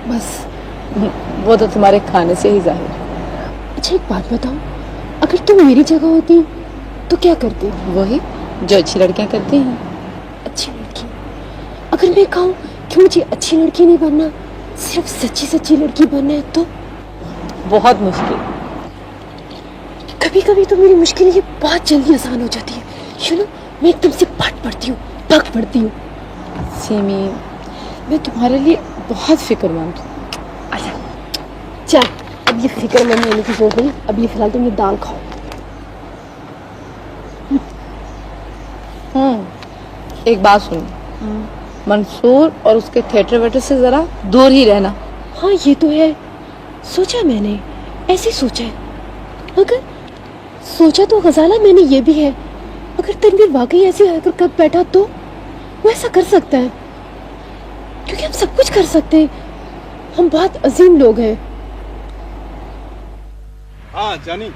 बस। वो तो तुम्हारे खाने से ही जाहिर है। अच्छा एक बात बताओ, अगर तुम मेरी जगह होती तो क्या करती? वही जो अच्छी लड़कियां करती हैं। अच्छी लड़की? अगर मैं कहूँ कि मुझे अच्छी लड़की नहीं बनना, सिर्फ सच्ची सच्ची लड़की बनना है तो? बहुत मुश्किल। कभी कभी तो मेरी मुश्किलें ये बहुत जल्दी आसान हो जाती है। यू नो, मैं एकदम से पट पड़ती हूँ, पक पड़ती हूँ। सिमी, मैं तुम्हारे लिए बहुत फिक्रमंद हूँ। अच्छा चल, अब ये फिक्रमंद होने की जरूरत नहीं, अब ये फिलहाल तुम ये दाल खाओ। एक बात सुनो, मंसूर और उसके थिएटर वेटर से जरा दूर ही रहना। हाँ ये तो है, सोचा मैंने, ऐसे सोचा है। अगर सोचा तो गजाला मैंने ये भी है, अगर तनवीर वाकई ऐसी हरकत कर बैठा तो वो ऐसा कर सकता है, क्योंकि हम सब कुछ कर सकते हैं, हम बहुत अजीम लोग हैं। हाँ जानी।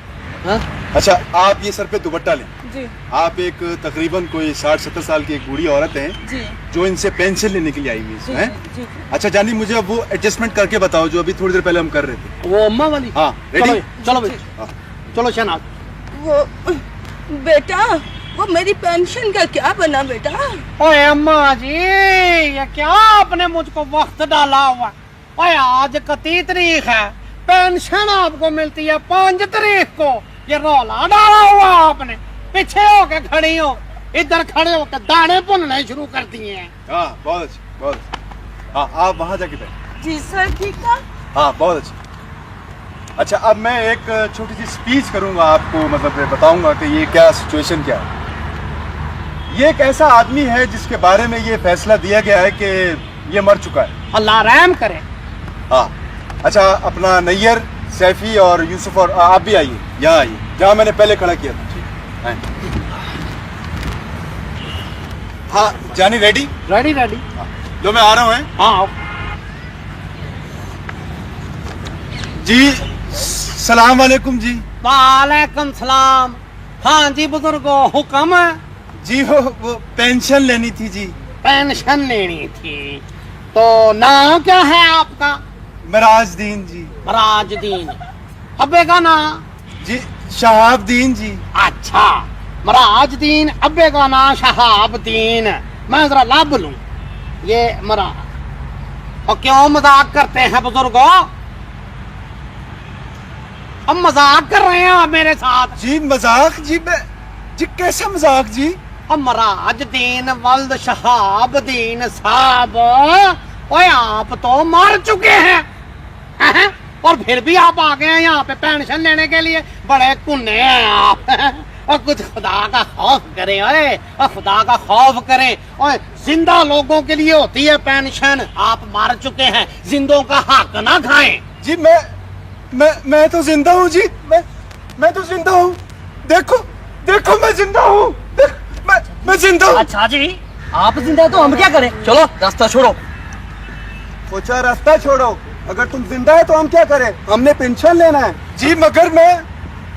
हाँ? अच्छा आप ये सर पे दुपट्टा लें जी। आप एक तकरीबन कोई 60-70 साल की एक बूढ़ी औरत हैं जी। जो इनसे पेंशन लेने के लिए आई हुई जी, है। जी। अच्छा जानी, मुझे अब वो एडजस्टमेंट करके बताओ जो अभी थोड़ी देर पहले हम कर रहे थे। वो अम्मा वाली? हाँ चलो रेडी। चलो भाई, हाँ। चलो शहनाज। वो बेटा, वो मेरी पेंशन का क्या बना बेटा? ओए अम्मा जी, ये क्या आपने मुझको वक्त डाला हुआ? ओए आज 31 तारीख है, पेंशन आपको मिलती है 5 तारीख को। ये रौला डाला हुआ आपने, पीछे होके खड़ी हो, इधर खड़े होकर दाने भुनने शुरू कर दिए हैं। हाँ बहुत अच्छी, बहुत अच्छी। हाँ आप वहाँ जाके बैठ। जी सर, ठीक है। हाँ बहुत अच्छी। अच्छा अब मैं एक छोटी सी स्पीच करूंगा आपको, मतलब बताऊंगा कि ये क्या सिचुएशन क्या है। ये एक ऐसा आदमी है जिसके बारे में ये फैसला दिया गया है कि ये मर चुका है। अल्लाह रहम करे। हाँ अच्छा, अपना नैयर, सैफी और यूसुफ और आप भी आइए, यहाँ आइए जहाँ मैंने पहले खड़ा किया था। ठीक। हाँ जानी रेडी? Ready ready. लो मैं आ रहा हूँ। हाँ जी सलाम वालेकुम जी। वालेकुम सलाम। हाँ जी बुजुर्गो, हुक्म है? जी वो पेंशन लेनी थी जी। पेंशन लेनी थी, तो नाम क्या है आपका? मराजदीन जी। मराजदीन। अब्बे का नाम? जी शहाबदीन जी। अच्छा, मराजदीन, अब्बे का नाम शहाबदीन। मैं जरा लब लूं ये मरा। और क्यों मजाक करते हैं बुजुर्गो? अब मजाक कर रहे हैं आप मेरे साथ? जी मजाक जी, जी कैसा मजाक जी? अब मराजदीन वल्द शहाबदीन साहब, ओए आप तो मर चुके हैं, हैं? और फिर भी आप आ गए हैं यहाँ पे पेंशन लेने के लिए। बड़े कुन्ने हैं आप। और कुछ खुदा का खौफ करे, ओए और खुदा का खौफ करे। ओए जिंदा लोगों के लिए होती है पेंशन, आप मर चुके हैं, जिंदों का हक ना खाएं। जी मैं तो जिंदा हूँ जी, मैं तो जिंदा हूँ। देखो देखो मैं जिंदा हूँ, मैं जिंदा हूँ। अच्छा जी, आप जिंदा तो हम क्या करें? चलो रास्ता छोड़ो। सोचा रास्ता छोड़ो, अगर तुम जिंदा है तो हम क्या करें? हमने पेंशन लेना है जी। मगर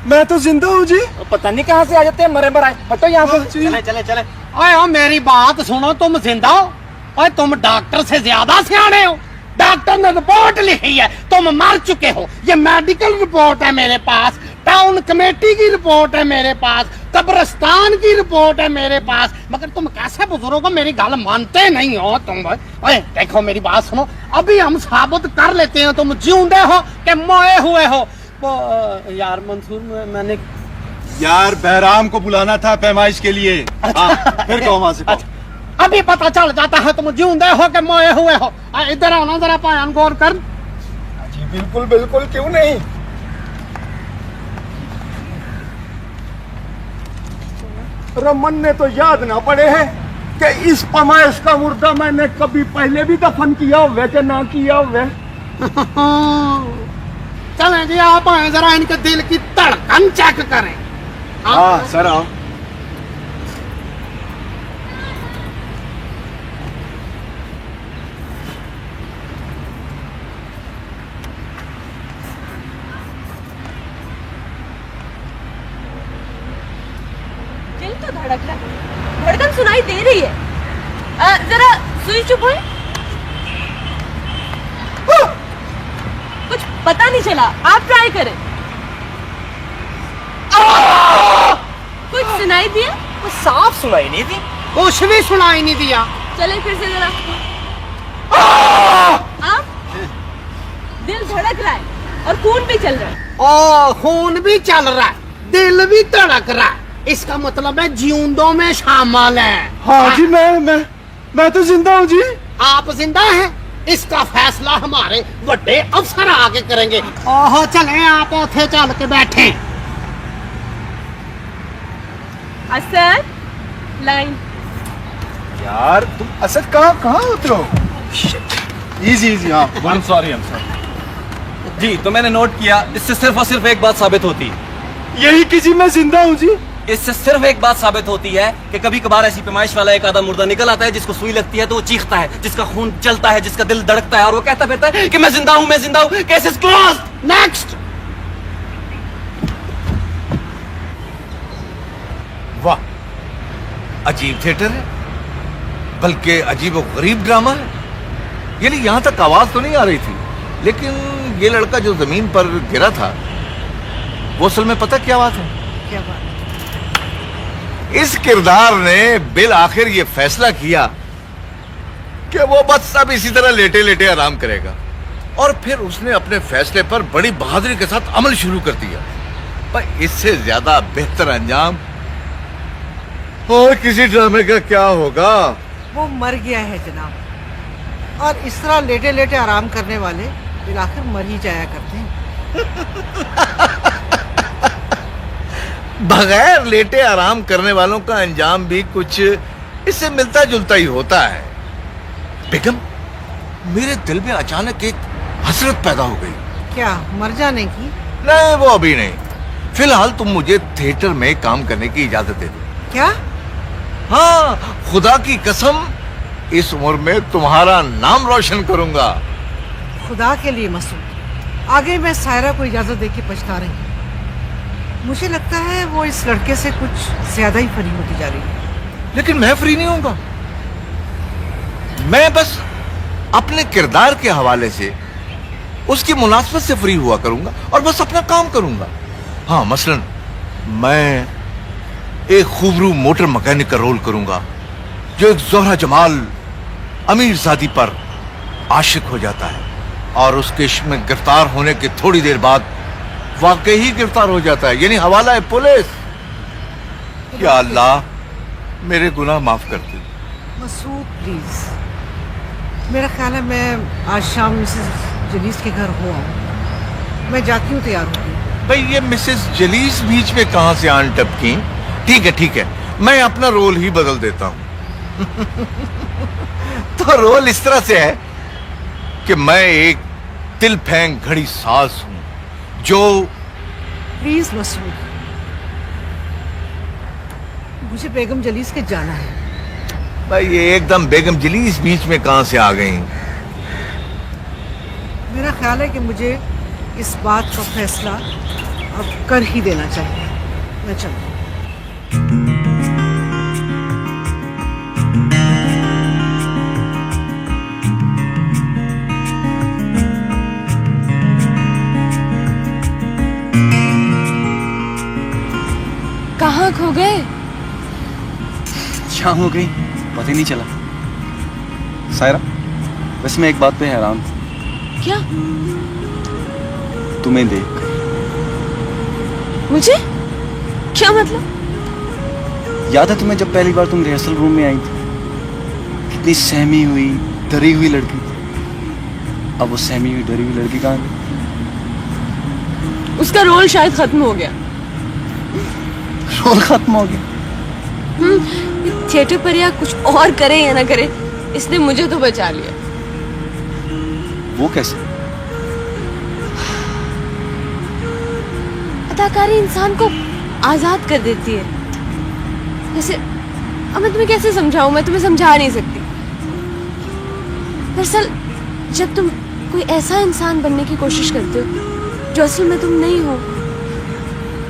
मैं तो जिंदा हूँ जी। पता नहीं कहाँ से आ जाते हैं मरे मराए। हटो यहाँ से। चले चले चले। ओए ओ मेरी बात सुनो, तुम जिंदा हो? ओए तुम डॉक्टर से ज्यादा सियाने हो। डॉक्टर ने रिपोर्ट लिखी है, तुम मर चुके हो। ये मेडिकल रिपोर्ट है मेरे पास, टाउन कमेटी की रिपोर्ट है मेरे पास, कब्रिस्तान की रिपोर्ट है मेरे पास। मगर तुम कैसे बुजुर्गों को मेरी गल मानते नहीं हो तुम? ओए देखो मेरी बात सुनो, अभी हम साबित कर लेते हैं तुम जिंदे हो कि मोए हुए हो। वो यार मंसूर, मैंने यार बहराम को बुलाना था पैमाइश के लिए। हाँ, फिर कहो वहां से। अच्छा, अभी पता चल जाता है तुम जिंदे हो कि मोए हुए हो। इधर आओ ना जरा, पायन गौर कर। जी बिल्कुल बिल्कुल, क्यों नहीं। रमन ने तो याद ना पड़े हैं कि इस पैमाइश का मुर्दा मैंने कभी पहले भी दफन किया हुआ कि ना किया हुआ। चलें जी, आप आए जरा इनके दिल की धड़कन चेक करें। हाँ सर आओ। दिल तो धड़क रहा है, धड़कन सुनाई दे रही है। जरा सुई चुप है। पता नहीं चला, आप ट्राई करें। कुछ सुनाई दिया? वो साफ सुनाई नहीं दी, कुछ भी सुनाई नहीं दिया। चलें फिर से जरा। आप दिल धड़क रहा है और खून भी चल रहा है। ओ, खून भी चल रहा है, दिल भी धड़क रहा है, इसका मतलब है जिंदों में शामिल है। हाँ जी, मैं तो जिंदा हूँ जी। आप जिंदा हैं, इसका फैसला हमारे बड़े अफसर आगे करेंगे। ओहो, चले आप उठे चल के बैठे। असद लाइन। यार तुम असद कहाँ होते हो? इजी हाँ। I'm sorry. जी, तो मैंने नोट किया, इससे सिर्फ और सिर्फ एक बात साबित होती है। यही कि जी मैं जिंदा हूँ जी। इससे सिर्फ एक बात साबित होती है कि कभी कभार ऐसी पैमाइश वाला एक आधा मुर्दा निकल आता है जिसको सुई लगती है तो वो चीखता है, जिसका खून चलता है, जिसका दिल धड़कता है और वो कहता फिरता है कि मैं जिंदा हूँ। Case is close. नेक्स्ट। वाह, अजीब थिएटर है, बल्कि अजीब और गरीब ड्रामा है। यानी यहां तक आवाज तो नहीं आ रही थी, लेकिन ये लड़का जो जमीन पर गिरा था वो असल में पता क्या बात है? क्या बात? इस किरदार ने बिल आखिर ये फैसला किया कि वो बस अब इसी तरह लेटे लेटे आराम करेगा, और फिर उसने अपने फैसले पर बड़ी बहादुरी के साथ अमल शुरू कर दिया। पर इससे ज्यादा बेहतर अंजाम और किसी ड्रामे का क्या होगा? वो मर गया है जनाब, और इस तरह लेटे लेटे आराम करने वाले फिर आखिर मर ही जाया करते हैं। बगैर लेटे आराम करने वालों का अंजाम भी कुछ इससे मिलता जुलता ही होता है। बेगम, मेरे दिल में अचानक एक हसरत पैदा हो गई। क्या, मर जाने की? नहीं, वो अभी नहीं। फिलहाल तुम मुझे थिएटर में काम करने की इजाजत दे दो। क्या? हाँ, खुदा की कसम, इस उम्र में तुम्हारा नाम रोशन करूंगा। खुदा के लिए मसूद, आगे मैं सायरा को इजाजत देके पछता रही हूँ। मुझे लगता है वो इस लड़के से कुछ ज्यादा ही फनी होती जा रही है। लेकिन मैं फ्री नहीं होऊंगा। मैं बस अपने किरदार के हवाले से उसकी मुनासबत से फ्री हुआ करूंगा और बस अपना काम करूंगा। हाँ, मसलन मैं एक खूबरू मोटर मैकेनिक का रोल करूंगा जो एक जोहरा जमाल अमीरजादी पर आशिक हो जाता है और उसके इश्क में गिरफ्तार होने के थोड़ी देर बाद वाकई ही गिरफ्तार हो जाता है, यानी हवाला है पुलिस। या अल्लाह, मेरे गुनाह माफ कर दे। मसूद प्लीज, मेरा ख्याल है मैं आज शाम मिसेस जलीस के घर हो आऊँ। मैं जाती हूँ, तैयार होती। भाई, ये मिसेस जलीस बीच में कहां से आन टपकी? ठीक है, मैं अपना रोल ही बदल देता हूं। तो रोल इस तरह से है कि मैं एक तिल फेंक घड़ी सास हूं जो... प्लीज मसूद, मुझे बेगम जलीस के जाना है। भाई, ये एकदम बेगम जलीस बीच में कहां से आ गई? मेरा ख्याल है कि मुझे इस बात का फैसला अब कर ही देना चाहिए। मैं चलती हूँ। कहाँ खो गए? शाम हो गई, पता ही नहीं चला। सायरा, वैसे मैं एक बात पे हैरान हूं। क्या? तुम्हें देख। मुझे? क्या मतलब? याद है तुम्हें जब पहली बार तुम रिहर्सल रूम में आई थी? कितनी सहमी हुई, डरी हुई लड़की थी। अब वो सहमी हुई, डरी हुई लड़की कहाँ गई? उसका रोल शायद खत्म हो गया। रोल खत्म हो गया? थिएटर पर या कुछ और करे या ना करे, इसने मुझे तो बचा लिया। वो कैसे? अदाकारी इंसान को आजाद कर देती है। जैसे अब मैं तुम्हें कैसे समझाऊं? मैं तुम्हें समझा नहीं सकती। दरअसल जब तुम कोई ऐसा इंसान बनने की कोशिश करते हो जो असल में तुम नहीं हो,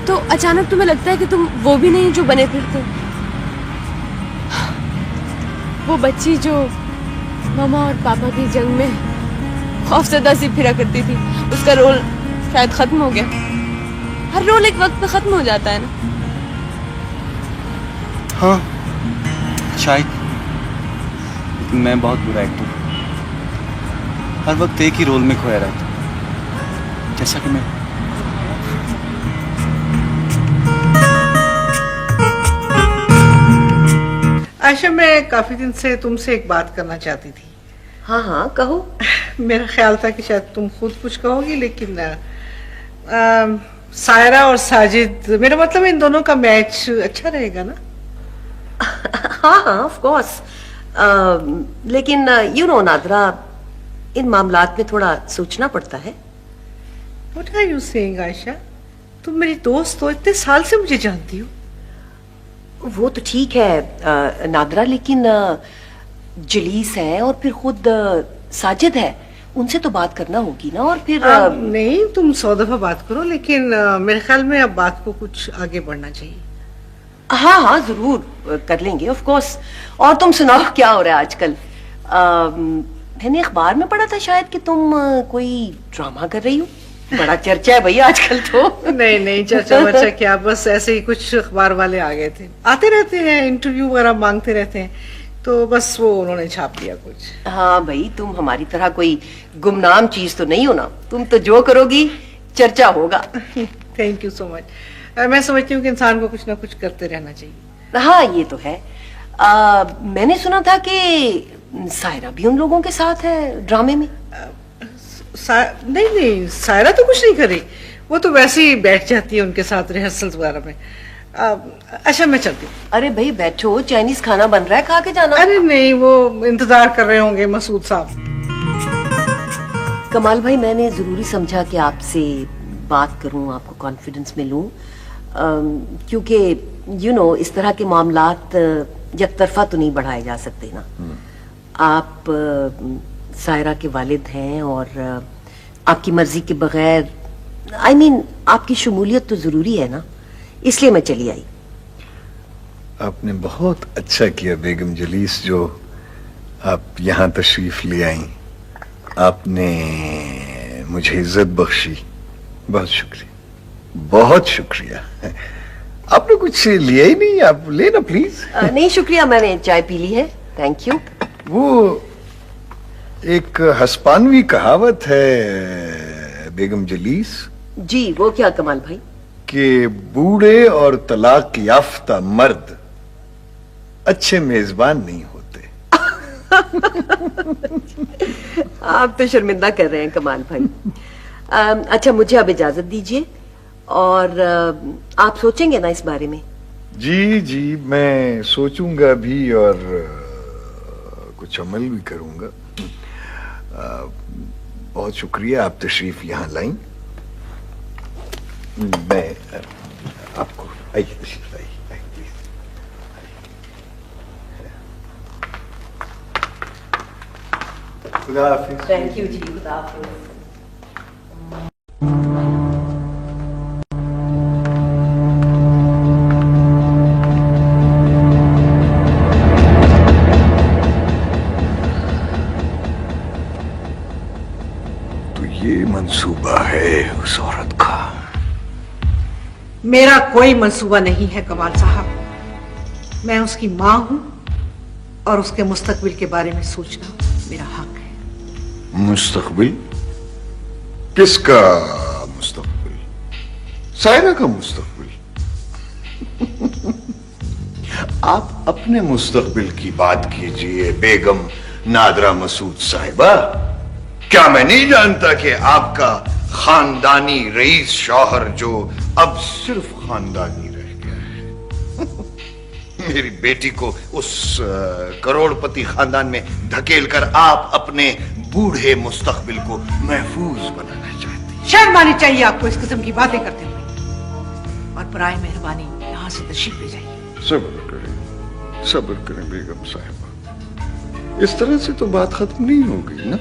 तो अचानक तुम्हें लगता है कि तुम वो भी नहीं जो बने फिरते। वो बच्ची जो मामा और पापा की जंग में खौफजदा सी फिरा करती थी, उसका रोल शायद खत्म हो गया। हर रोल एक वक्त पे खत्म हो जाता है ना। हाँ शायद, लेकिन मैं बहुत बुरा एक्टर हूँ। हर वक्त एक ही रोल में खोया रहता हूँ, जैसा कि मैं। आयशा, मैं काफी दिन से तुमसे एक बात करना चाहती थी। हाँ हाँ कहो। मेरा ख्याल था कि शायद तुम खुद कुछ कहोगी, लेकिन सायरा और साजिद, मेरा मतलब इन दोनों का मैच अच्छा रहेगा ना? हाँ हाँ ऑफ कोर्स, लेकिन यू नो नादरा, इन मामलात में थोड़ा सोचना पड़ता है। What are you saying, Ayesha? तुम मेरी दोस्त हो, इतने साल से मुझे जानती हो। वो तो ठीक है नादरा, लेकिन जलीस है और फिर खुद साजिद है, उनसे तो बात करना होगी ना। और फिर नहीं, तुम 100 दफा बात करो, लेकिन मेरे ख्याल में अब बात को कुछ आगे बढ़ना चाहिए। हाँ हाँ जरूर कर लेंगे ऑफ कोर्स। और तुम सुनाओ क्या हो रहा है आजकल? मैंने अखबार में पढ़ा था शायद कि तुम कोई ड्रामा कर रही हो, बड़ा चर्चा है भैया आजकल तो। नहीं नहीं, चर्चा वर्चा क्या, बस ऐसे ही कुछ अखबार वाले आ गए थे, आते रहते हैं, इंटरव्यू वगैरह मांगते रहते हैं, तो बस वो उन्होंने छाप दिया कुछ। हाँ भाई, तुम हमारी तरह कोई गुमनाम चीज तो नहीं हो ना, तुम तो जो करोगी चर्चा होगा। Thank you so much. मैं समझती हूँ कि इंसान को कुछ ना कुछ करते रहना चाहिए। हाँ ये तो है। मैंने सुना था कि सायरा भी उन लोगों के साथ है ड्रामे में। नहीं नहीं, सायरा तो कुछ नहीं करी, वो तो वैसे ही बैठ जाती है उनके साथ रिहर्सल्स वगैरह में। अच्छा मैं चलती हूँ। अरे भाई बैठो, चाइनीज खाना बन रहा है, खा के जाना। अरे नहीं, वो इंतजार कर रहे होंगे मसूद साहब। कमाल भाई, मैंने जरूरी समझा कि आपसे बात करूं, आपको कॉन्फिडेंस में लूं, क्योंकि यू नो इस तरह के मामलात यकतरफा तो नहीं बढ़ाए जा सकते ना। आप सायरा के वालिद हैं और आपकी मर्जी के बगैर, आई मीन आपकी शमूलियत तो जरूरी है ना, इसलिए मैं चली आई। आपने बहुत अच्छा किया बेगम जलीस, जो आप यहाँ तशरीफ ले आई। आपने मुझे इज्जत बख्शी, बहुत शुक्रिया, बहुत शुक्रिया। आपने कुछ लिया ही नहीं, आप लेना प्लीज। नहीं शुक्रिया, मैंने चाय पी ली है, थैंक यू। वो एक हस्पानवी कहावत है बेगम जलीस जी, वो क्या कमाल भाई? कि बूढ़े और तलाक याफ्ता मर्द अच्छे मेजबान नहीं होते। आप तो शर्मिंदा कर रहे हैं कमाल भाई। अच्छा मुझे अब इजाजत दीजिए, और आप सोचेंगे ना इस बारे में? जी जी, मैं सोचूंगा भी और कुछ अमल भी करूंगा। बहुत शुक्रिया, आप तशरीफ यहाँ लाई। मैं आपको आइए, तशरीफ आइए प्लीज। खुदा हाफिज। थैंक यू जी, खुदा हाफिज। ये मंसूबा है उस औरत का। मेरा कोई मंसूबा नहीं है कमाल साहब, मैं उसकी माँ हूँ और उसके मुस्तकबिल के बारे में सोचना मेरा हक है। मुस्तकबिल? किसका मुस्तकबिल? सायरा का मुस्तकबिल? आप अपने मुस्तकबिल की बात कीजिए बेगम नादरा मसूद साहिबा। क्या मैं नहीं जानता कि आपका खानदानी रईस शौहर, जो अब सिर्फ खानदानी रह गया है, मेरी बेटी को उस करोड़पति खानदान में धकेलकर आप अपने बूढ़े मुस्तकबिल को महफूज बनाना चाहती हैं। शर्म आनी चाहिए आपको इस किस्म की बातें करते हुए, और बराए मेहरबानी यहाँ से तशरीफ ले जाइए। सब्र करें बेगम साहिबा, इस तरह से तो बात खत्म नहीं हो गई ना।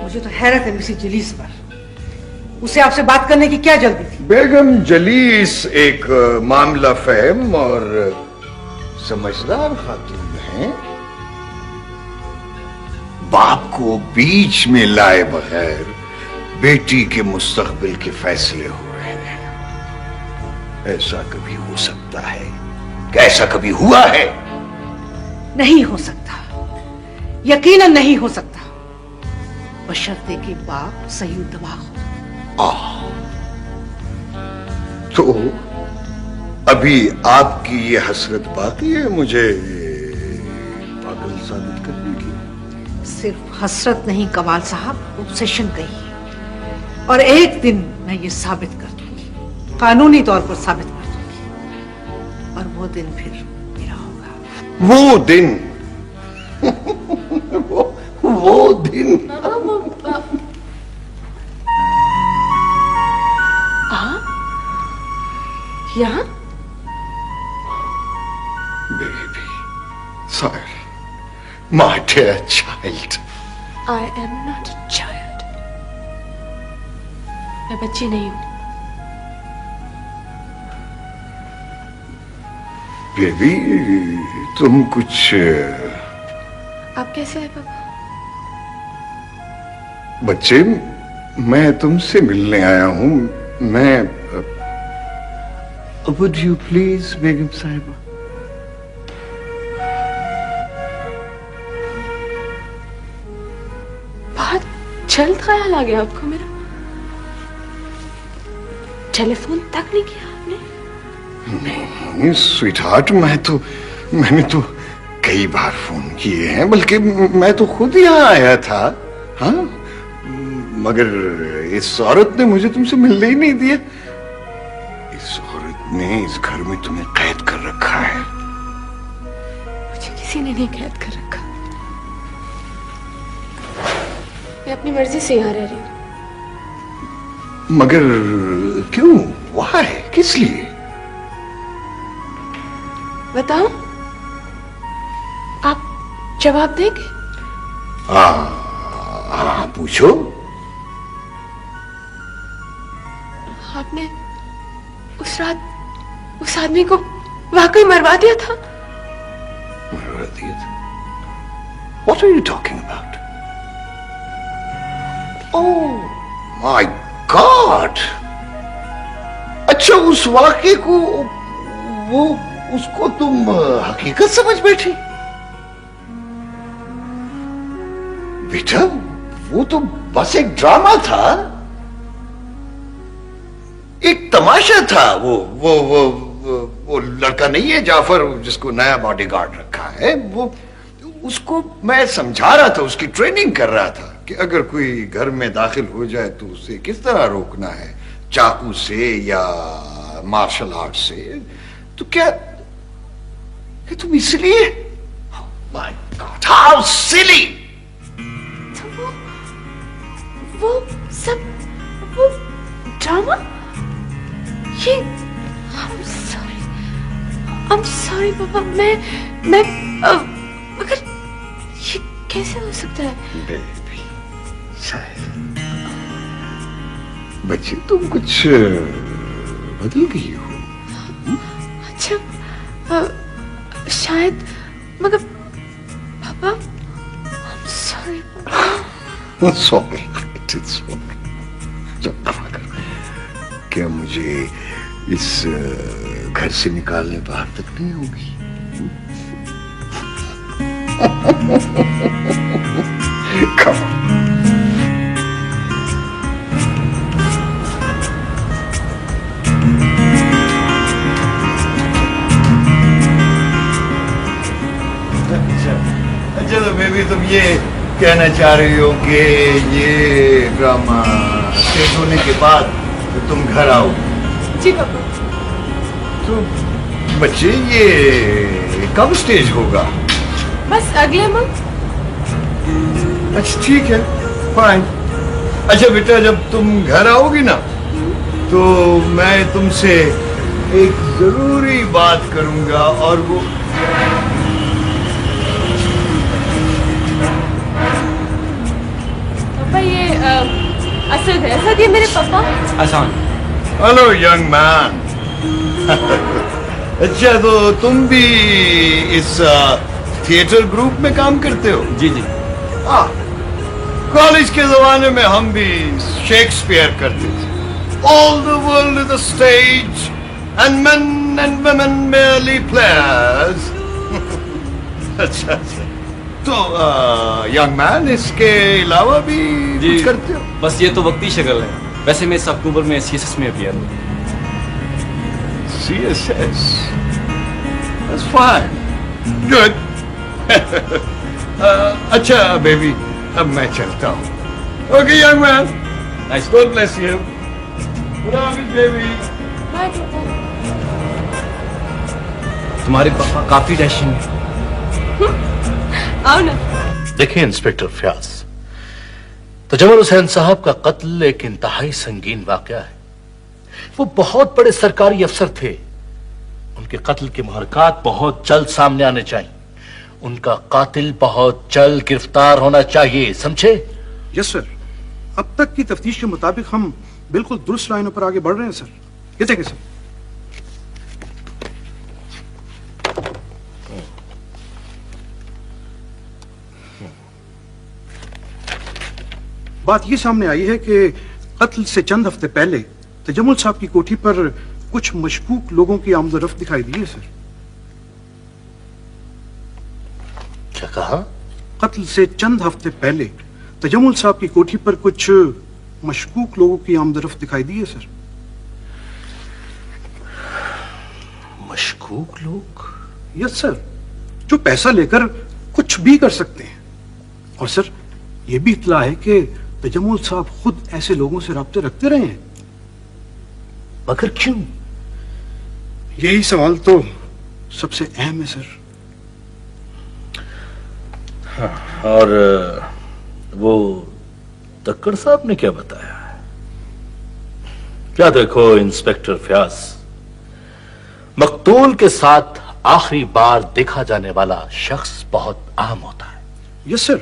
मुझे तो हैरत है मिसेस जलीस पर, उसे आपसे बात करने की क्या जल्दी थी? बेगम जलीस एक मामला फहम और समझदार खातून हैं। बाप को बीच में लाए बगैर बेटी के मुस्तकबिल के फैसले हो रहे हैं। ऐसा कभी हो सकता है? क्या ऐसा कभी हुआ है? नहीं हो सकता, यकीनन नहीं हो सकता, बशर्ते कि बाप सही दवा हो। तो अभी आपकी ये हसरत बाकी है मुझे पागल साबित करने की? सिर्फ हसरत नहीं कमाल साहब, ऑब्सेशन कही है। और एक दिन मैं ये साबित कर दूंगी, कानूनी तौर पर साबित कर दूंगी, और वो दिन फिर मेरा होगा। वो दिन वो दिन यहाँ baby, sorry, my dear child. I am not a child. मैं बच्ची नहीं हूँ। बेबी, तुम कुछ आप कैसे हैं पापा? बच्चे, मैं तुमसे मिलने आया हूँ। मैं वुड यू प्लीज बेगम साहिबा? बहुत जल्द ख्याल आ गया आपको मेरा। टेलीफोन तक नहीं किया आपने? नहीं स्वीटहार्ट, मैंने तो कई बार फोन किए हैं, बल्कि मैं तो खुद यहाँ आया था। हाँ, मगर इस औरत ने मुझे तुमसे मिलने ही नहीं दिया। इस औरत ने इस घर में तुम्हें कैद कर रखा है। मुझे किसी ने नहीं कैद कर रखा। मैं अपनी मर्जी से यहाँ रह रही हूँ। मगर क्यों? वाई? किस लिए? बताओ, आप जवाब देंगे? हाँ, पूछो। आपने उस रात उस आदमी को वाकई मरवा दिया था? मरवा दिया था? What are you talking about? Oh my God! अच्छा, उस वाक़े को, वो उसको तुम हकीकत समझ बैठी? बेटा, वो तो बस एक ड्रामा था, एक तमाशा था। वो लड़का नहीं है जाफर, जिसको नया बॉडीगार्ड रखा है, वो उसको मैं समझा रहा था, उसकी ट्रेनिंग कर रहा था कि अगर कोई घर में दाखिल हो जाए तो उसे किस तरह रोकना है, चाकू से या मार्शल आर्ट से। तो क्या तुम इसलिए? My God, how silly! तो वो सब वो ड्रामा, ये I'm sorry पापा, मैं मगर ये कैसे हो सकता है? बेबी, शायद बच्ची तुम कुछ बदल गई हो। अच्छा, शायद, मगर पापा I'm sorry पापा। सॉरी, क्या मुझे इस घर से निकालने बाहर तक नहीं होगी? Come on. अच्छा, तो बेबी तुम ये कहना चाह रही हो कि ये ड्रामा सेट होने के बाद तो तुम घर आओ? जी पापा। तो बच्चे, ये कब स्टेज होगा? बस अगले मंथ। अच्छा, ठीक है, फाइन। अच्छा बेटा, जब तुम घर आओगी ना, तो मैं तुमसे एक जरूरी बात करूंगा, और वो पापा, ये असल वैसा दिए मेरे पापा। आसान। Hello young man. अच्छा, तो तुम भी इस थिएटर ग्रुप में काम करते हो? जी जी। कॉलेज के जमाने में हम भी शेक्सपियर करते थे। All the world is a stage and main and women merely players. अच्छा अच्छा, तो यंग मैन इसके अलावा भी कुछ करते हो? बस ये तो वक्ती शक्ल है। वैसे मैं इस अक्टूबर में सीएसएस में अपियर हूँ। CSS, that's fine, good. अच्छा बेबी, अब मैं चलता हूँ। Okay, young man. Nice. God bless you. Good night, baby. तुम्हारे पापा काफी डैशिंग है। आओ ना। देखिए इंस्पेक्टर फयाज, तजम्मुल हुसैन साहब का कत्ल एक इंतहाई संगीन वाकया है। वो बहुत बड़े सरकारी अफसर थे। उनके कत्ल के मुहर्रकात बहुत जल्द सामने आने चाहिए। उनका कातिल बहुत जल्द गिरफ्तार होना चाहिए, समझे? Yes sir. अब तक की तफ्तीश के मुताबिक हम बिल्कुल दुरुस्त लाइनों पर आगे बढ़ रहे हैं सर। ये देखें सर। बात ये सामने आई है कि कत्ल से चंद हफ्ते पहले तजम्मुल साहब की कोठी पर कुछ मशकूक लोगों की आमदोरफ्त दिखाई दी है सर। क्या कहा? कत्ल से चंद हफ्ते पहले तजम्मुल साहब की कोठी पर कुछ मशकूक लोगों की आमदोरफ्त दिखाई दी है सर। मशकूक लोग? यस सर, जो पैसा लेकर कुछ भी कर सकते हैं। और सर ये भी इत्तला है कि तजम्मुल साहब खुद ऐसे लोगों से राब्ते रखते रहे हैं। मगर क्यों? यही सवाल तो सबसे अहम है सर। और वो तक्कड़ साहब ने क्या बताया? क्या देखो इंस्पेक्टर फयाज, मकतूल के साथ आखिरी बार देखा जाने वाला शख्स बहुत आम होता है। यस सर,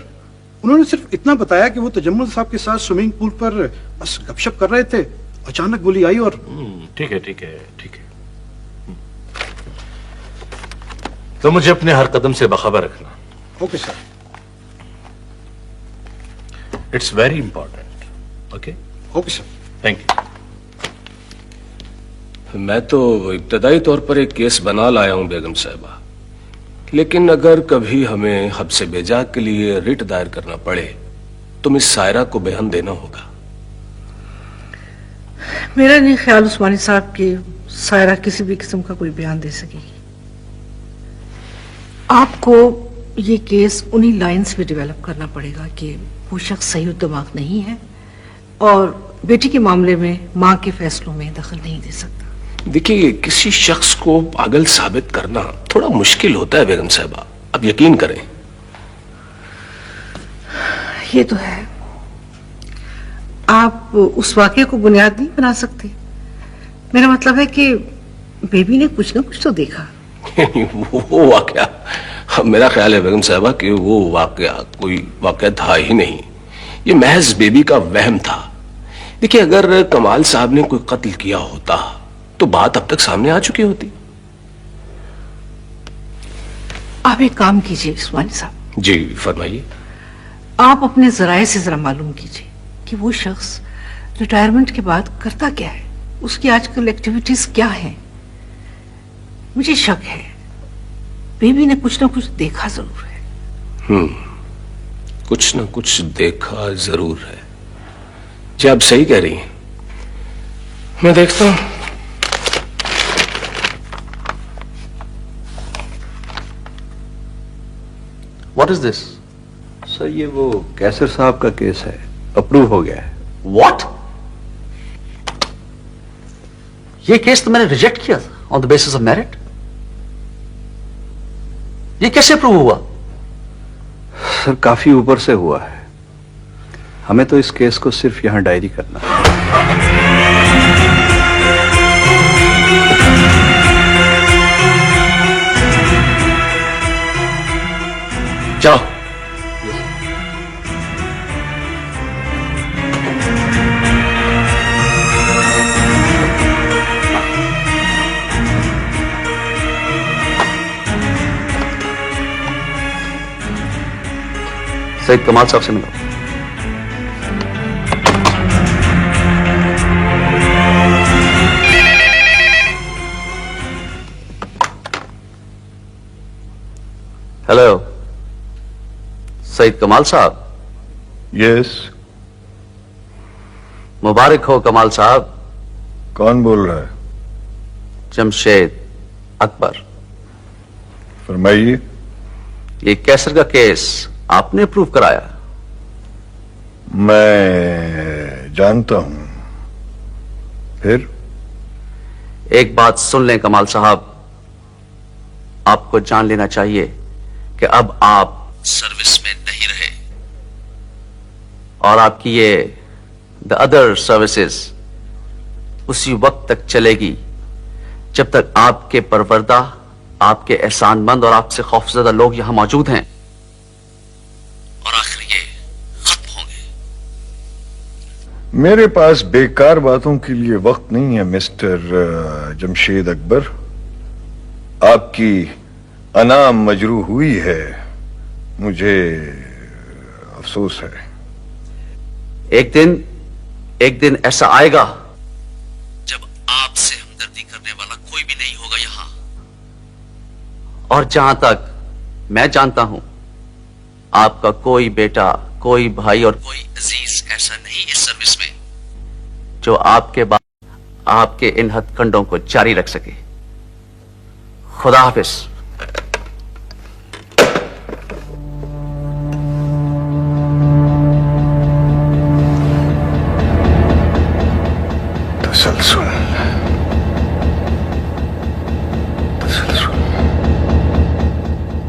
उन्होंने सिर्फ इतना बताया कि वो तजम्मुल साहब के साथ स्विमिंग पूल पर बस गपशप कर रहे थे, अचानक गोली आई और ठीक है ठीक है ठीक है। तो मुझे अपने हर कदम से बाखबर रखना। Okay sir. It's very important. Okay okay sir. Thank you. मैं तो इब्तदाई तौर पर एक केस बना लाया हूं बेगम साहिबा, लेकिन अगर कभी हमें हब्से बेजा के लिए रिट दायर करना पड़े तो मिस सायरा को बयान देना होगा। मेरा नहीं ख्याल उस्मानी साहब कि सायरा किसी भी किस्म का कोई बयान दे सकेगी। आपको ये केस उन्हीं लाइंस पे डेवलप करना पड़ेगा कि वो शख्स सही दिमाग नहीं है और बेटी के मामले में मां के फैसलों में दखल नहीं दे सकता। देखिए, किसी शख्स को पागल साबित करना थोड़ा मुश्किल होता है बेगम साहिबा, अब यकीन करें। ये तो है, आप उस वाकये को बुनियाद नहीं बना सकते। मेरा मतलब है कि बेबी ने कुछ ना कुछ तो देखा। वो वाकया, मेरा ख्याल है बेगम साहिबा कि वो वाकया कोई वाकया था ही नहीं, ये महज बेबी का वहम था। देखिए, अगर कमाल साहब ने कोई कत्ल किया होता तो बात अब तक सामने आ चुकी होती। आप एक काम कीजिए उस्मानी साहब। जी फरमाइए। आप अपने जराए से जरा मालूम कीजिए कि वो शख्स रिटायरमेंट के बाद करता क्या है, उसकी आजकल एक्टिविटीज क्या हैं। मुझे शक है बेबी ने कुछ ना कुछ देखा जरूर है। कुछ ना कुछ देखा जरूर है। जी आप सही कह रही हैं, मैं देखता हूं। What is this? सर ये वो कैसर साहब का केस है, अप्रूव हो गया है। What? ये केस तो मैंने रिजेक्ट किया था on the basis of merit. ये कैसे अप्रूव हुआ? सर काफी ऊपर से हुआ है, हमें तो इस केस को सिर्फ यहां डायरी करना है। जाओ। सईद कमाल साहब से मिलो। सईद कमाल साहब। यस। मुबारक हो कमाल साहब। कौन बोल रहा है? जमशेद अकबर। फरमाइए। ये कैसर का केस आपने प्रूव कराया? मैं जानता हूं। फिर? एक बात सुन लें कमाल साहब, आपको जान लेना चाहिए कि अब आप सर्विस में नहीं रहे और आपकी ये द अदर सर्विसेज उसी वक्त तक चलेगी जब तक आपके परवरदा, आपके एहसानमंद और आपसे खौफजदा लोग यहां मौजूद हैं और आखिर ये खत्म होंगे। मेरे पास बेकार बातों के लिए वक्त नहीं है मिस्टर जमशेद अकबर। आपकी अना मजरू हुई है, मुझे अफसोस है। एक दिन ऐसा आएगा जब आपसे हमदर्दी करने वाला कोई भी नहीं होगा यहां। और जहां तक मैं जानता हूं, आपका कोई बेटा, कोई भाई और कोई अजीज ऐसा नहीं इस सर्विस में जो आपके बाद आपके इन हथकंडों को जारी रख सके। खुदा हाफिज।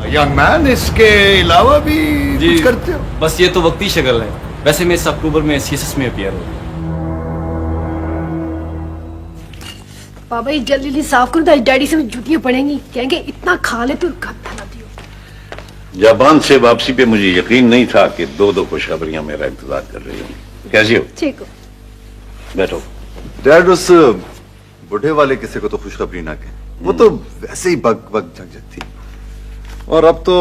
यंग मैन, इसके अलावा भी कुछ करते हो? बस ये तो वक्ती शगल है। वैसे मैं इस अक्टूबर में सीएसएस में अपीयर हूँ। बाबा ये जल्दी जल्दी साफ करो, तो डैडी से जूतियां पड़ेंगी। कहेंगे इतना खा ले तो गंदा ना दियो। जापान से वापसी पे मुझे यकीन नहीं था कि दो खुशखबरियां मेरा इंतजार कर रही होंगी। कैसी हो? ठीक हो। बैठो। डैड, उस बूढ़े वाले किसी को तो खुशखबरी ना कहें, वो तो वैसे ही बग बग झक झक थी। और अब तो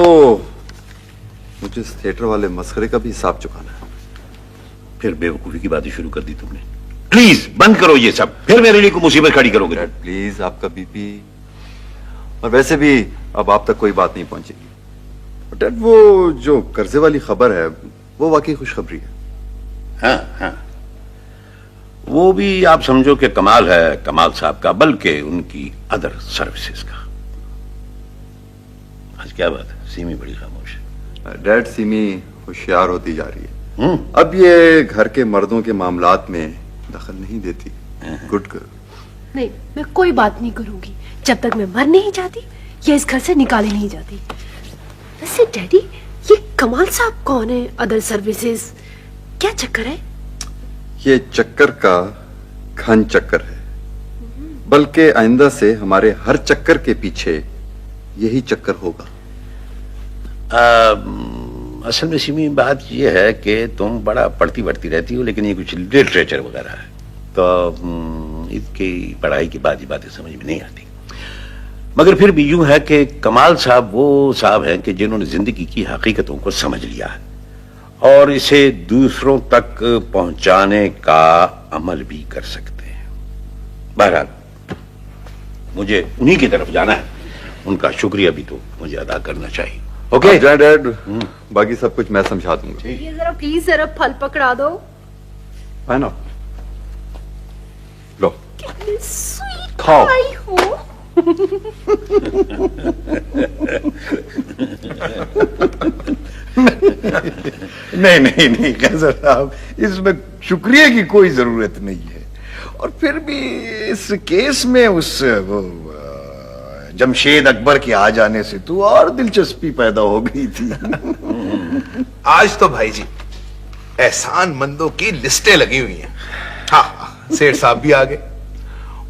मुझे इस थिएटर वाले मस्खरे का भी हिसाब चुकाना है। फिर बेवकूफी की बातें शुरू कर दी तुमने। प्लीज बंद करो ये सब, फिर मेरे लिए कोई मुसीबत खड़ी करोगे। डैड प्लीज, आपका बीपी, और वैसे भी अब आप तक कोई बात नहीं पहुंचेगी। डैड वो जो कर्जे वाली खबर है वो वाकई खुशखबरी है। हाँ, वो भी आप समझो कि कमाल है कमाल साहब का, बल्कि उनकी अदर सर्विसेज का। आज क्या बात है, सीमी बड़ी खामोश है। डैड, सीमी होशियार होती जा रही है। अब ये घर के मर्दों के मामलात में दखल नहीं देती। Good girl. नहीं, मैं कोई बात नहीं करूंगी जब तक मैं मर नहीं जाती या इस घर से निकाली नहीं जाती। वैसे डैडी, ये कमाल साहब कौन है? अदर सर्विसेज क्या चक्कर है? ये चक्कर का घन चक्कर है, बल्कि आइंदा से हमारे हर चक्कर के पीछे यही चक्कर होगा। असल में सीमी बात यह है कि तुम बड़ा पढ़ती बढ़ती रहती हो, लेकिन ये कुछ लिटरेचर वगैरह है तो इसकी पढ़ाई की बात ही बातें समझ में नहीं आती। मगर फिर भी यूं है कि कमाल साहब वो साहब हैं कि जिन्होंने जिंदगी की हकीकतों को समझ लिया है और इसे दूसरों तक पहुंचाने का अमल भी कर सकते हैं। बहरहाल मुझे उन्हीं की तरफ जाना है, उनका शुक्रिया भी तो मुझे अदा करना चाहिए। ओके डैड, बाकी सब कुछ मैं समझा दूंगा। ये जरा प्लीज जरा फल पकड़ा दो। है ना? लो कितनी स्वीट खाओ। आई हो। नहीं कैसर साहब, इसमें शुक्रिया की कोई जरूरत नहीं है। और फिर भी इस केस में उस जमशेद अकबर के आ जाने से तो और दिलचस्पी पैदा हो गई थी। आज तो भाई जी एहसानमंदों की लिस्टें लगी हुई हैं। हाँ, सेठ साहब भी आ गए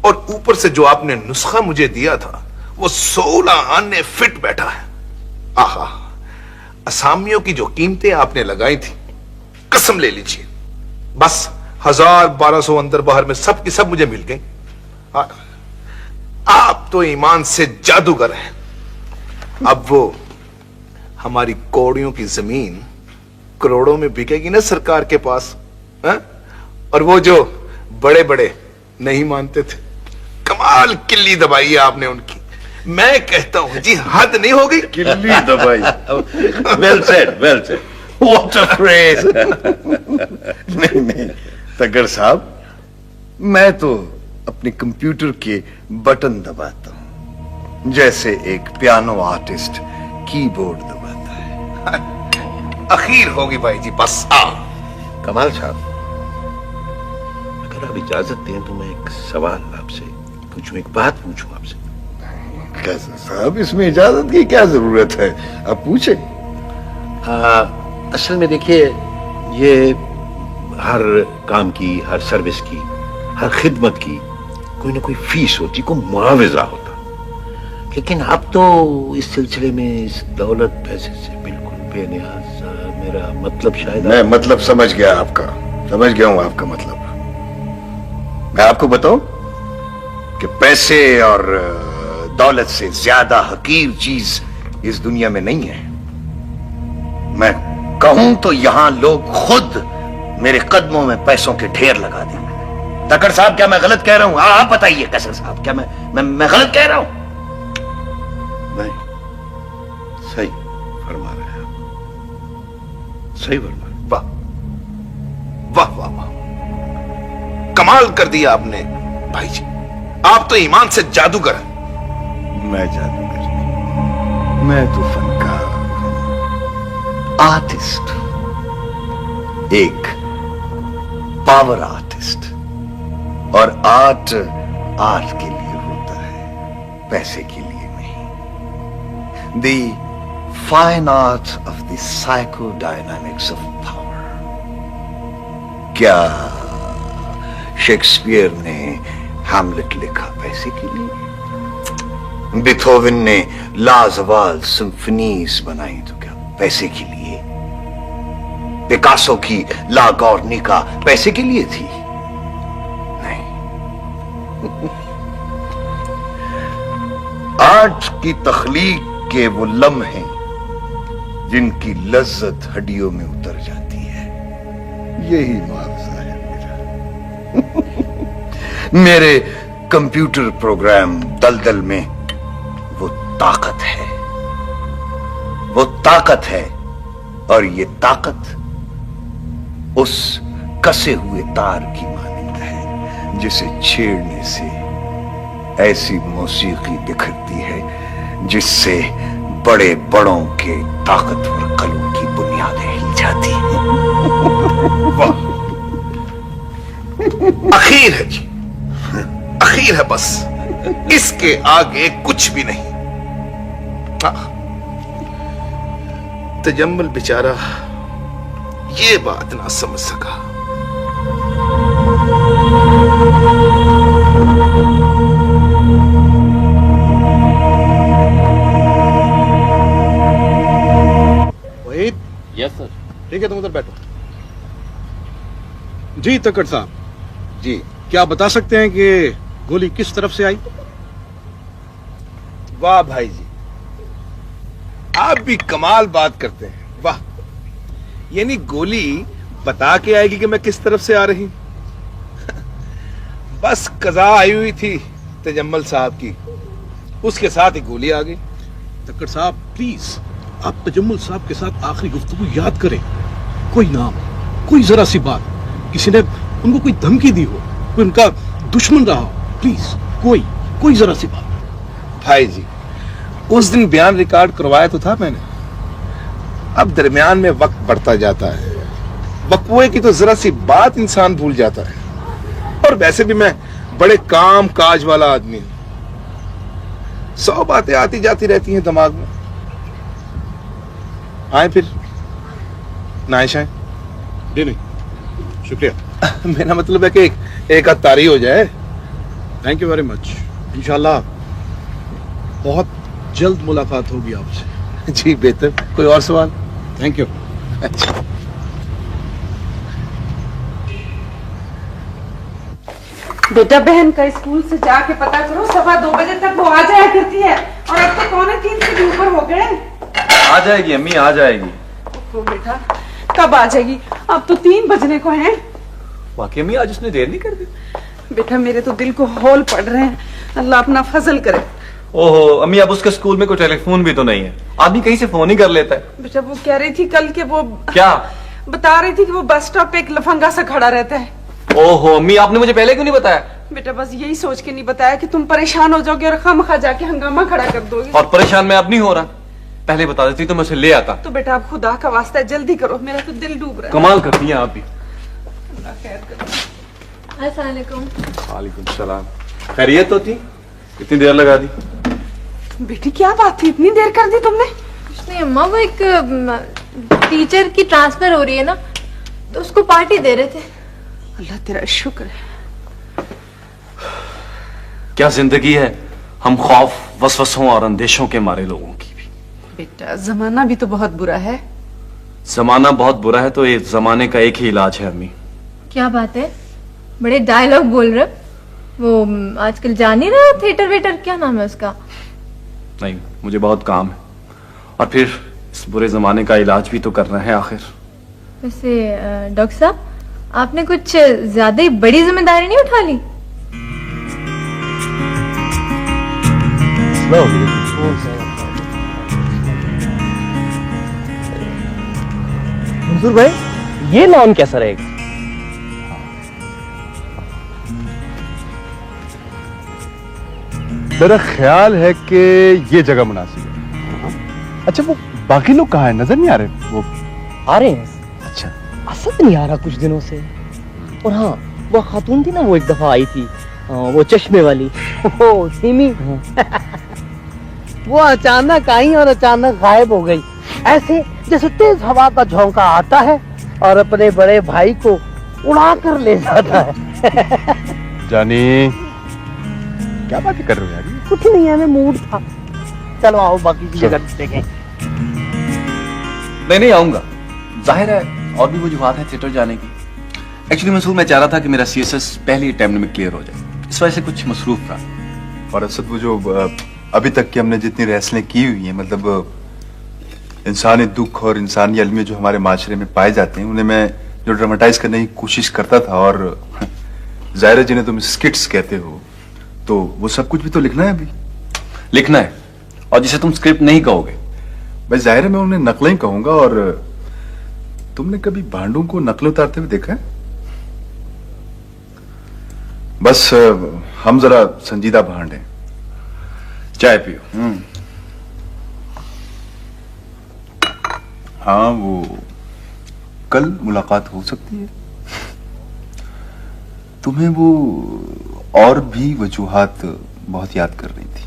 और ऊपर से जो आपने नुस्खा मुझे दिया था वो 16 आने फिट बैठा है। आहा, असामियों की जो कीमतें आपने लगाई थी, कसम ले लीजिए, बस 1000-1200 अंदर बाहर में सब की सब मुझे मिल गई। आप तो ईमान से जादूगर हैं। अब वो हमारी कौड़ियों की जमीन करोड़ों में बिकेगी ना सरकार के पास, है? और वो जो बड़े बड़े नहीं मानते थे, कमाल किल्ली दबाई है आपने उनकी। मैं कहता हूं जी, हद नहीं हो गई? किल्ली दबाई। Well said, well said. What a phrase! नहीं नहीं तगड़ साहब, मैं तो अपने कंप्यूटर के बटन दबाता हूं जैसे एक पियानो आर्टिस्ट कीबोर्ड दबाता है। अखीर होगी भाई जी, बस कमाल साहब, अगर आप इजाजत दें तो मैं एक सवाल आपसे पूछूं, एक बात पूछूं आपसे। कैसे साहब, इसमें इजाजत की क्या जरूरत है, आप पूछे। असल में देखिए, ये हर काम की, हर सर्विस की, हर खिदमत की कोई ना कोई फीस होती, कोई मुआवजा होता, लेकिन आप तो इस सिलसिले में इस दौलत पैसे से बिल्कुल बेनियाज। मेरा मतलब शायद मैं मतलब समझ गया आपका, समझ गया हूं आपका मतलब। मैं आपको बताऊं कि पैसे और दौलत से ज्यादा हकीर चीज इस दुनिया में नहीं है। मैं कहूं तो यहां लोग खुद मेरे कदमों में पैसों के ढेर लगा देंगे। तकड़ साहब, क्या मैं गलत कह रहा हूं? आप बताइए कैसर साहब, क्या मैं गलत कह रहा हूं? नहीं, सही फरमा रहे हैं, सही फरमा रहे। वाह वाह वाह वाह, कमाल कर दिया आपने भाई जी, आप तो ईमान से जादूगर हैं। मैं जादूगर नहीं, मैं तो फनकार, आर्टिस्ट, एक पावर आर्टिस्ट। और आर्ट आर्ट के लिए होता है, पैसे के लिए नहीं। The fine art of the साइकोडायनामिक्स of power. क्या शेक्सपियर ने हैमलेट लिखा पैसे के लिए? बीथोवन ने लाजवाल सिम्फनीज बनाई तो क्या पैसे के लिए? पिकासो की ला गॉर्निका पैसे के लिए थी? नहीं। आर्ट की तख्लीक के वो लम्हे जिनकी लज्जत हड्डियों में उतर जाती है, यही मुआवजा है मेरा। मेरे कंप्यूटर प्रोग्राम दलदल में वो ताकत है, वो ताकत है। और ये ताकत उस कसे हुए तार की मानिंद है जिसे छेड़ने से ऐसी मौसीकी बिखरती है जिससे बड़े बड़ों के ताकतवर कलों की बुनियादें हिल जाती हैं। वाह, अखीर है जी, अखीर है, बस इसके आगे कुछ भी नहीं। तजम्मुल बेचारा ये बात ना समझ सका। Waheed, yes sir. ठीक है, तुम उधर बैठो। जी तकड़ साहब जी, क्या बता सकते हैं कि गोली किस तरफ से आई? वाह भाई जी, आप भी कमाल बात करते हैं। वाह, यानी गोली बता के आएगी कि मैं किस तरफ से आ रही हूं? बस कज़ा आई हुई थी तजम्मल साहब की, उसके साथ ही गोली आ गई। तकड़ साहब प्लीज, आप तजम्मुल साहब के साथ आखिरी गुफ्तगू याद करें। कोई नाम, कोई जरा सी बात, किसी ने उनको कोई धमकी दी हो, कोई उनका दुश्मन रहा हो, प्लीज कोई जरा सी बात। भाई जी, उस दिन बयान रिकॉर्ड करवाया तो था मैंने। अब दरमियान में वक्त बढ़ता जाता है, वक्फे की तो जरा सी बात इंसान भूल जाता है। और वैसे भी मैं बड़े काम काज वाला आदमी हूं, 100 बातें आती जाती रहती हैं दिमाग में। आए फिर नाइश आए? जी नहीं, शुक्रिया। मेरा मतलब है कि एक आध तारी हो जाए। Thank you very much. इंशाल्लाह बहुत जल्द मुलाकात होगी आपसे। जी बेहतर। कोई और सवाल? Thank you. अच्छा, बेटा बहन का स्कूल से जाके पता करो, 2:15 बजे तक वो आ जाया करती है, और अब तो 2:45 से भी ऊपर हो गए। आ जाएगी अम्मी, आ जाएगी। तो बेटा कब आ जाएगी? अब तो 3 बजने को हैं। वाकई अम्मी आज उसने देर नहीं कर दी? बेटा मेरे तो दिल को हौल पड़ रहे हैं, अल्लाह अपना फजल करे। ओहो अम्मी, अब उसके स्कूल में कोई टेलीफोन भी तो नहीं है, आदमी कहीं से फोन ही कर लेता है। बेटा वो कह रही थी कल के वो क्या? बता रही थी कि वो बस स्टॉप पे एक लफंगा सा खड़ा रहता है। ओहो अम्मी, आपने मुझे पहले क्यों नहीं बताया? बेटा बस यही सोच के नहीं बताया कि तुम परेशान हो जाओगे और खामखा जाके हंगामा खड़ा कर दोगे। और परेशान मैं अब नहीं हो रहा, पहले बता देती तो मैं उसे ले आता। तो बेटा अब खुदा का वास्ता है जल्दी करो, मेरा तो दिल डूब रहा है। कमाल करती हैं आप भी। अस्सलाम वालेकुम। वालेकुम सलाम। खैरियत तो थी, इतनी देर लगा दी? बेटी क्या बात थी, इतनी देर कर दी तुमने? कुछ नहीं अम्मा, वो एक टीचर की ट्रांसफर हो रही है ना, तो उसको पार्टी दे रहे थे। अल्लाह तेरा शुक्र है। क्या जिंदगी है, हम खौफ, वसवसों और अंदेशों के मारे लोगों की भी। बेटा जमाना भी तो बहुत बुरा है। जमाना बहुत बुरा है तो ये जमाने का एक ही इलाज है अम्मी। क्या बात है, बड़े डायलॉग बोल रहे हो। वो आजकल जान ही रहा थिएटर वेटर, क्या नाम है उसका? नहीं, मुझे बहुत काम है, और फिर इस बुरे जमाने का इलाज भी तो करना है आखिर। वैसे डॉक्टर साहब, आपने कुछ ज्यादा ही बड़ी जिम्मेदारी नहीं उठा ली? मंसूर भाई, ये लॉन कैसा रहेगा? मेरा ख्याल है कि ये जगह मुनासिब है। अच्छा वो बाकी लोग कहाँ हैं, नजर नहीं आ रहे? वो आ रहे हैं। अच्छा, असद नहीं आ रहा कुछ दिनों से। और हाँ, वो खातून थी ना, वो एक दफा आई थी, वो चश्मे वाली, ओ सिमी, वो अचानक आई और अचानक गायब हो गई, ऐसे जैसे तेज हवा का झोंका आता है और अपने बड़े भाई को उड़ा कर ले जाता है। जानी क्या बातें कर रहे हो यार? कुछ नहीं है, मैं मूड था। चलो आओ बाकी की जगह देखें। नहीं आऊंगा, जाहिर है और भी वजूहात है थिएटर जाने की। एक्चुअली मंसूर, मैं चाह रहा था कि मेरा सीएसएस पहले अटेम्प्ट में क्लियर हो जाए, इस वजह से कुछ मसरूफ रहा। और असद वो जो अभी तक की हमने जितनी रेसलें की हुई हैं, मतलब इंसानी दुख और इंसानी अलमी जो हमारे माशरे में पाए जाते हैं, उन्हें मैं जो ड्रामेटाइज करने की कोशिश करता था, और जाहिर है जिन्हें तुम स्किट्स कहते हो, तो वो सब कुछ भी तो लिखना है अभी। लिखना है, और जिसे तुम स्क्रिप्ट नहीं कहोगे। भाई जाहिर है मैं उन्हें नकलें कहूंगा। और तुमने कभी भांडों को नकलें उतारते हुए देखा है? बस हम जरा संजीदा भांड हैं। चाय पियो। हाँ, वो कल मुलाकात हो सकती है। तुम्हें वो और भी वजूहात बहुत याद कर रही थी।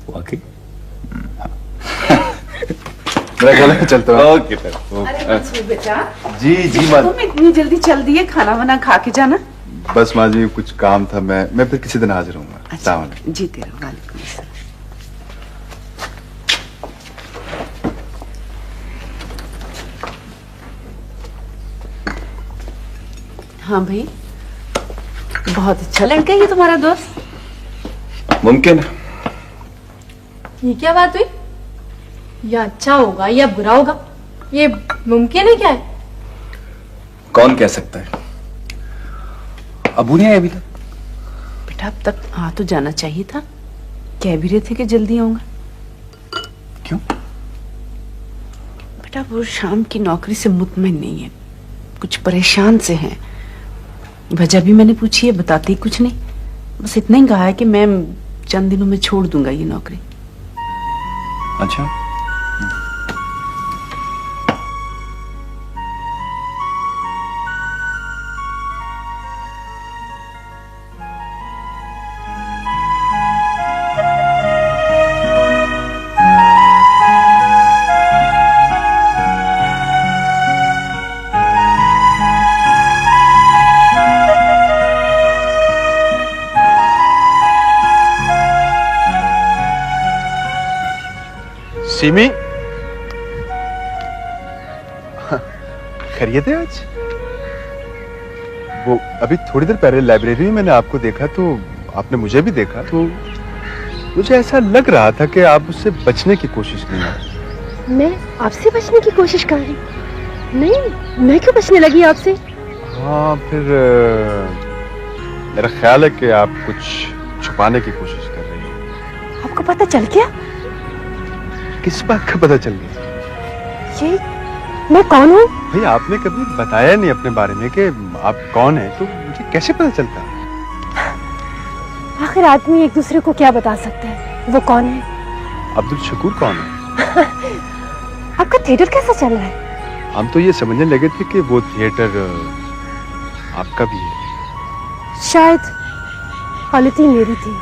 वाकई? मेरा ख्याल है चलता हूँ। ओके अरे बेटा, जी माँ। तुम इतनी जल्दी चल दिए, खाना वाना खा के जाना। बस माँ जी कुछ काम था, मैं फिर किसी दिन हाजिर हूँगा। अच्छा, जीते रहो। वालेकुम अस्सलाम। हाँ भाई, बहुत अच्छा लड़का है ये तुम्हारा दोस्त। मुमकिन है। ये क्या बात हुई? या अच्छा होगा या बुरा होगा, ये मुमकिन है क्या है? कौन कह सकता है? अबू नहीं आए अभी तक? बेटा अब तक आ तो जाना चाहिए था, कह भी रहे थे कि जल्दी आऊंगा। क्यों? बेटा वो शाम की नौकरी से मुतमईन नहीं है, कुछ परेशान से हैं। वजह भी मैंने पूछी है, बताती कुछ नहीं, बस इतना ही कहा है कि मैं चंद दिनों में छोड़ दूंगा ये नौकरी। अच्छा, सिमी, खैरियत है आज? वो अभी थोड़ी देर पहले लाइब्रेरी में मैंने आपको देखा, तो आपने मुझे भी देखा, तो मुझे ऐसा लग रहा था कि आप उससे बचने की कोशिश नहीं कर। मैं आपसे बचने की कोशिश कर रही? नहीं, मैं क्यों बचने लगी आपसे? हाँ, फिर मेरा ख्याल है कि आप कुछ छुपाने की कोशिश कर रही हैं। पता चल गया? किस बात का पता चल गया? ये मैं कौन हूँ? भाई आपने कभी बताया नहीं अपने बारे में कि आप कौन है, तो मुझे कैसे पता चलता? आखिर आदमी एक दूसरे को क्या बता सकता है वो कौन है? अब्दुल शकूर कौन है? आपका थिएटर कैसा चल रहा है? हम तो ये समझने लगे थे कि वो थिएटर आपका भी है। शायद गलती मेरी थी।